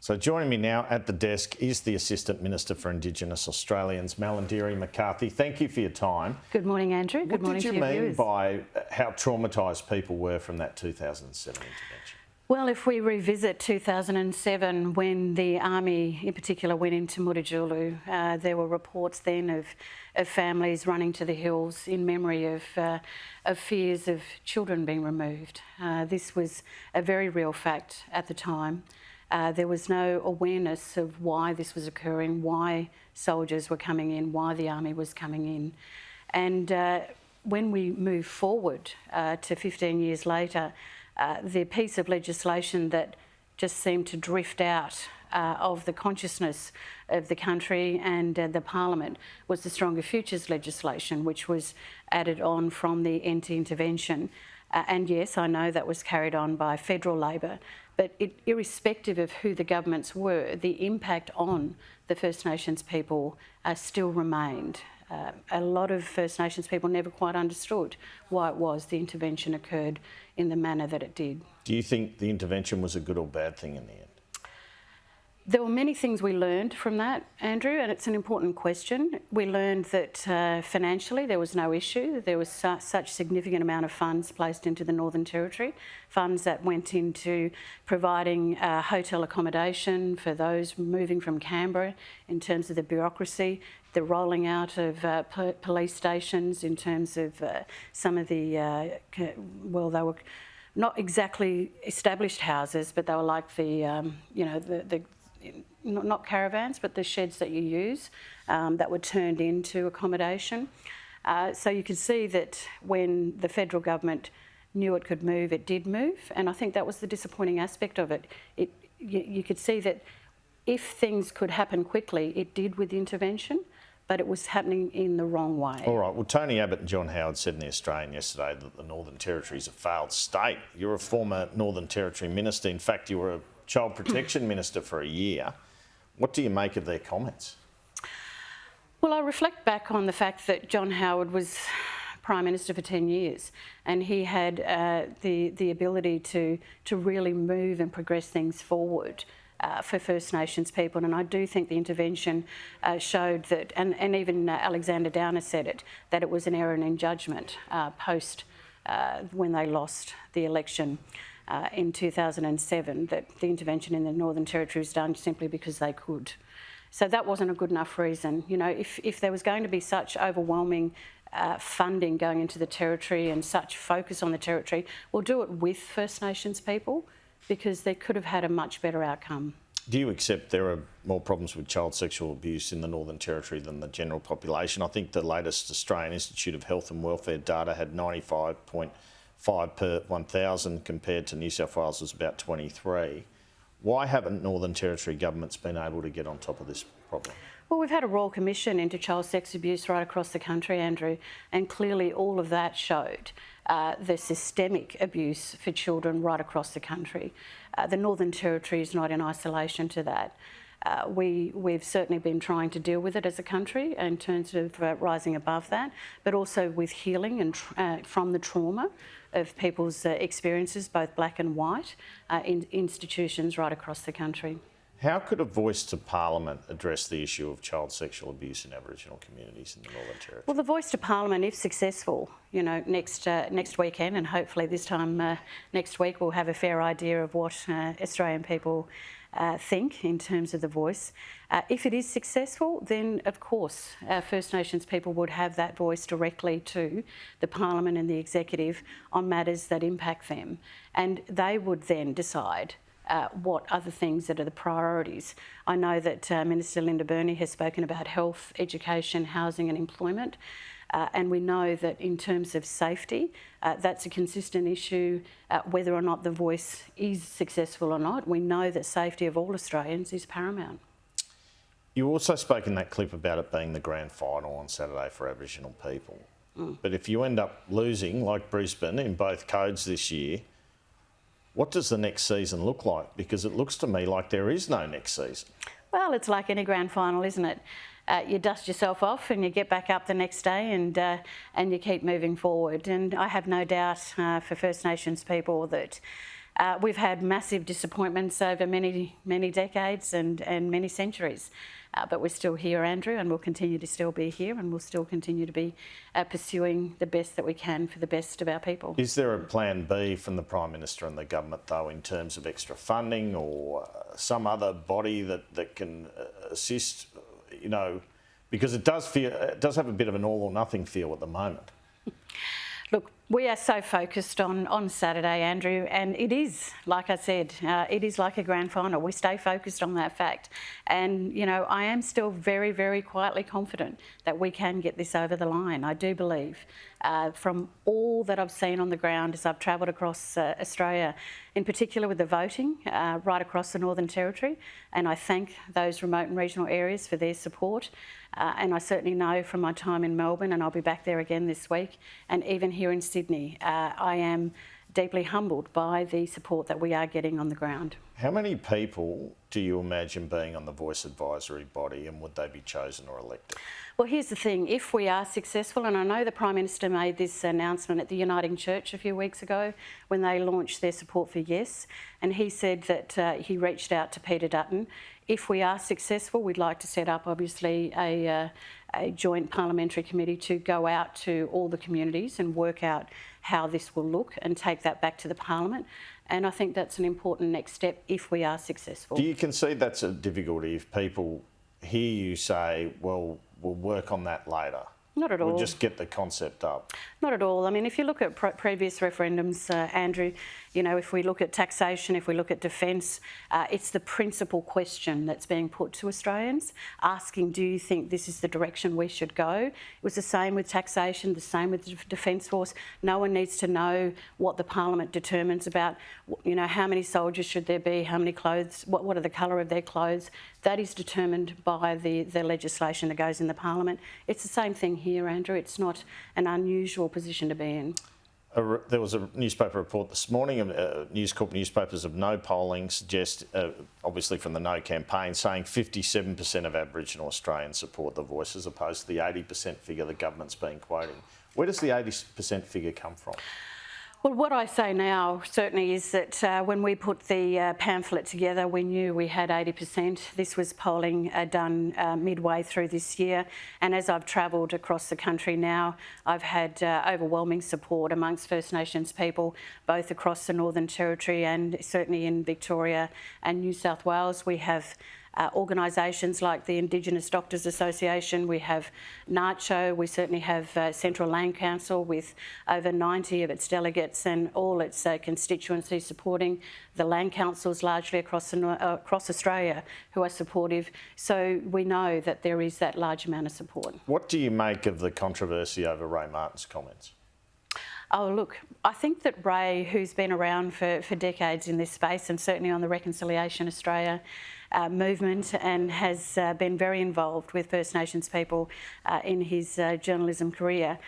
So joining me now at the desk is the Assistant Minister for Indigenous Australians, Malarndirri McCarthy. Thank you for your time. Good morning, Andrew. Good morning to your viewers. What did you mean by how traumatised people were from that 2007 intervention? Well, if we revisit 2007, when the Army in particular went into Mutitjulu, there were reports then of families running to the hills in memory of fears of children being removed. This was a very real fact at the time. There was no awareness of why this was occurring, why soldiers were coming in, why the Army was coming in. And when we move forward to 15 years later, the piece of legislation that just seemed to drift out of the consciousness of the country and the Parliament was the Stronger Futures legislation, which was added on from the end to intervention. And yes, I know that was carried on by federal Labor, but irrespective of who the governments were, the impact on the First Nations people still remained. A lot of First Nations people never quite understood why it was the intervention occurred in the manner that it did. Do you think the intervention was a good or bad thing in the end? There were many things we learned from that, Andrew, and it's an important question. We learned that financially there was no issue. There was such significant amount of funds placed into the Northern Territory, funds that went into providing hotel accommodation for those moving from Canberra in terms of the bureaucracy, the rolling out of police stations in terms of some of the, well, they were not exactly established houses, but they were like the, not caravans, but the sheds that you use that were turned into accommodation. So you could see that when the federal government knew it could move, it did move, and I think that was the disappointing aspect of it. You could see that if things could happen quickly, it did with the intervention, but it was happening in the wrong way. All right, well, Tony Abbott and John Howard said in The Australian yesterday that the Northern Territory is a failed state. You're a former Northern Territory minister. In fact, you were a Child Protection Minister for a year. What do you make of their comments? Well, I reflect back on the fact that John Howard was Prime Minister for 10 years and he had the ability to really move and progress things forward for First Nations people, and I do think the intervention showed that, and even Alexander Downer said it, that it was an error in judgment post when they lost the election in 2007, that the intervention in the Northern Territory was done simply because they could. So that wasn't a good enough reason. You know, if there was going to be such overwhelming funding going into the Territory and such focus on the Territory, we'll do it with First Nations people, because they could have had a much better outcome. Do you accept there are more problems with child sexual abuse in the Northern Territory than the general population? I think the latest Australian Institute of Health and Welfare data had 95.5 per 1,000 compared to New South Wales was about 23. Why haven't Northern Territory governments been able to get on top of this problem? Well, we've had a Royal Commission into child sex abuse right across the country, Andrew, and clearly all of that showed the systemic abuse for children right across the country. The Northern Territory is not in isolation to that. We've certainly been trying to deal with it as a country in terms of rising above that, but also with healing and from the trauma of people's experiences, both black and white, in institutions right across the country. How could a voice to Parliament address the issue of child sexual abuse in Aboriginal communities in the Northern Territory? Well, the voice to Parliament, if successful, you know, next weekend, and hopefully this time next week we'll have a fair idea of what Australian people think in terms of the voice. If it is successful, then of course First Nations people would have that voice directly to the Parliament and the Executive on matters that impact them, and they would then decide what other things that are the priorities. I know that Minister Linda Burney has spoken about health, education, housing and employment, and we know that in terms of safety, that's a consistent issue whether or not the voice is successful or not. We know that safety of all Australians is paramount. You also spoke in that clip about it being the grand final on Saturday for Aboriginal people. But if you end up losing, like Brisbane, in both codes this year, what does the next season look like? Because it looks to me like there is no next season. Well, it's like any grand final, isn't it? You dust yourself off and you get back up the next day and you keep moving forward. And I have no doubt for First Nations people that We've had massive disappointments over many, many decades and many centuries. But we're still here, Andrew, and we'll continue to still be here, and we'll still continue to be pursuing the best that we can for the best of our people. Is there a plan B from the Prime Minister and the government, though, in terms of extra funding or some other body that can assist, you know, because it does have a bit of an all or nothing feel at the moment? Look, we are so focused on Saturday, Andrew, and it is, like I said, it is like a grand final. We stay focused on that fact. And, you know, I am still very, very quietly confident that we can get this over the line. I do believe, from all that I've seen on the ground as I've travelled across Australia, in particular with the voting right across the Northern Territory, and I thank those remote and regional areas for their support. And I certainly know from my time in Melbourne, and I'll be back there again this week, and even here in Sydney, I am deeply humbled by the support that we are getting on the ground. How many people do you imagine being on the Voice Advisory Body, and would they be chosen or elected? Well, here's the thing, if we are successful, and I know the Prime Minister made this announcement at the Uniting Church a few weeks ago when they launched their support for Yes, and he said that he reached out to Peter Dutton. If we are successful, we'd like to set up, obviously, a joint parliamentary committee to go out to all the communities and work out how this will look and take that back to the Parliament. And I think that's an important next step if we are successful. Do you concede that's a difficulty if people hear you say, well, we'll work on that later? Not at all. We'll just get the concept up. Not at all. I mean, if you look at previous referendums, Andrew, you know, if we look at taxation, if we look at defence, it's the principal question that's being put to Australians, asking, do you think this is the direction we should go? It was the same with taxation, the same with the Defence Force. No one needs to know what the Parliament determines about, you know, how many soldiers should there be, how many clothes, what are the colour of their clothes. That is determined by the legislation that goes in the Parliament. It's the same thing here, Andrew. It's not an unusual position to be in. There was a newspaper report this morning, News Corp newspapers of no polling suggest, obviously from the No campaign, saying 57% of Aboriginal Australians support the Voice as opposed to the 80% figure the government's been quoting. Where does the 80% figure come from? Well, what I say now certainly is that when we put the pamphlet together, we knew we had 80%. This was polling done midway through this year. And as I've travelled across the country now, I've had overwhelming support amongst First Nations people, both across the Northern Territory and certainly in Victoria and New South Wales. We have organisations like the Indigenous Doctors Association, we have NACCHO, we certainly have Central Land Council with over 90 of its delegates and all its constituencies supporting, the land councils largely across Australia who are supportive. So we know that there is that large amount of support. What do you make of the controversy over Ray Martin's comments? Oh, look, I think that Ray, who's been around for decades in this space and certainly on the Reconciliation Australia movement and has been very involved with First Nations people in his journalism career,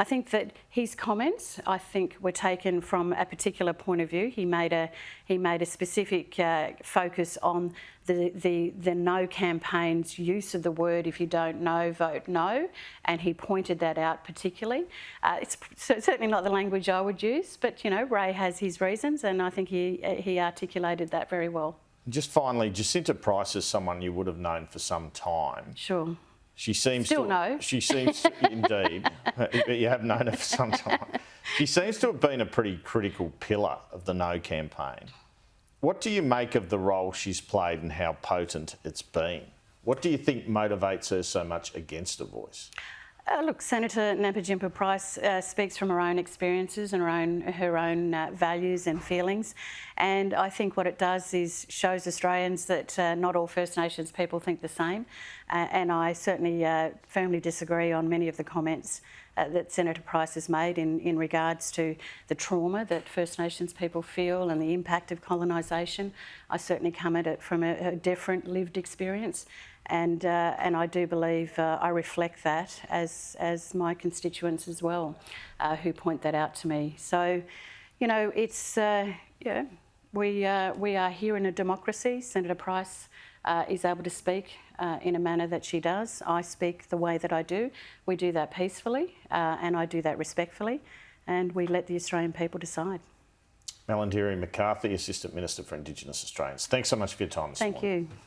I think that his comments, I think, were taken from a particular point of view. He made a specific focus on the No campaign's use of the word, if you don't know, vote no, and he pointed that out particularly. It's certainly not the language I would use, but, you know, Ray has his reasons, and I think he articulated that very well. Just finally, Jacinta Price is someone you would have known for some time. Sure. She seems Still to, no. She seems indeed, but you have known her for some time. She seems to have been a pretty critical pillar of the No campaign. What do you make of the role she's played and how potent it's been? What do you think motivates her so much against a Voice? Look, Senator Nampijinpa Price speaks from her own experiences and her own values and feelings, and I think what it does is shows Australians that not all First Nations people think the same, and I certainly firmly disagree on many of the comments that Senator Price has made in regards to the trauma that First Nations people feel and the impact of colonisation. I certainly come at it from a different lived experience. And I do believe I reflect that as my constituents as well, who point that out to me. So, you know, it's we are here in a democracy. Senator Price is able to speak in a manner that she does. I speak the way that I do. We do that peacefully, and I do that respectfully, and we let the Australian people decide. Malarndirri McCarthy, Assistant Minister for Indigenous Australians. Thanks so much for your time this morning. Thank you.